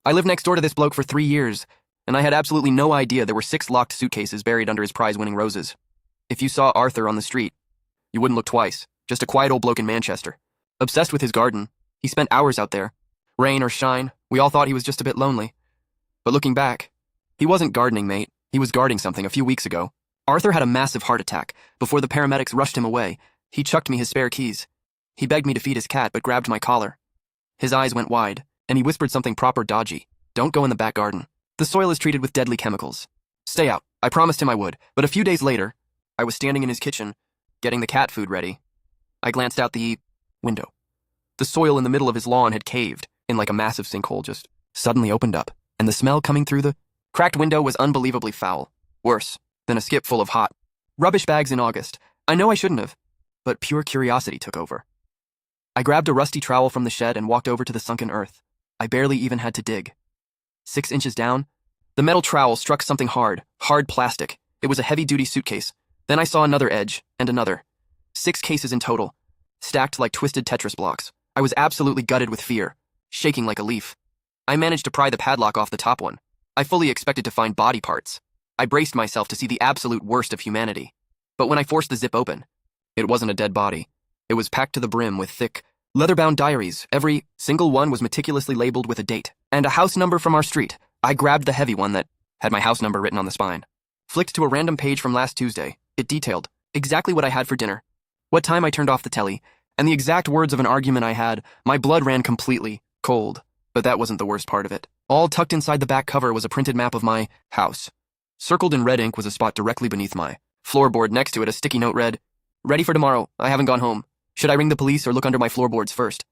I lived next door to this bloke for 3 years, and I had absolutely no idea there were 6 locked suitcases buried under his prize-winning roses. If you saw Arthur on the street, you wouldn't look twice. Just a quiet old bloke in Manchester. Obsessed with his garden. He spent hours out there. Rain or shine, we all thought he was just a bit lonely. But looking back, he wasn't gardening, mate. He was guarding something a few weeks ago. Arthur had a massive heart attack. Before the paramedics rushed him away, he chucked me his spare keys. He begged me to feed his cat, but grabbed my collar. His eyes went wide, and he whispered something proper dodgy. Don't go in the back garden. The soil is treated with deadly chemicals. Stay out. I promised him I would, but a few days later, I was standing in his kitchen, getting the cat food ready. I glanced out the window. The soil in the middle of his lawn had caved, in like a massive sinkhole just suddenly opened up, and the smell coming through the cracked window was unbelievably foul. Worse than a skip full of hot rubbish bags in August. I know I shouldn't have, but pure curiosity took over. I grabbed a rusty trowel from the shed and walked over to the sunken earth. I barely even had to dig. 6 inches down, the metal trowel struck something hard plastic. It was a heavy-duty suitcase. Then I saw another edge, and another. 6 cases in total, stacked like twisted Tetris blocks. I was absolutely gutted with fear, shaking like a leaf. I managed to pry the padlock off the top one. I fully expected to find body parts. I braced myself to see the absolute worst of humanity. But when I forced the zip open, it wasn't a dead body. It was packed to the brim with thick, leather-bound diaries. Every single one was meticulously labeled with a date and a house number from our street. I grabbed the heavy one that had my house number written on the spine. Flicked to a random page from last Tuesday. It detailed exactly what I had for dinner, what time I turned off the telly, and the exact words of an argument I had. My blood ran completely cold. But that wasn't the worst part of it. All tucked inside the back cover was a printed map of my house. Circled in red ink was a spot directly beneath my floorboard. Next to it, a sticky note read, "Ready for tomorrow. I haven't gone home. Should I ring the police or look under my floorboards first?"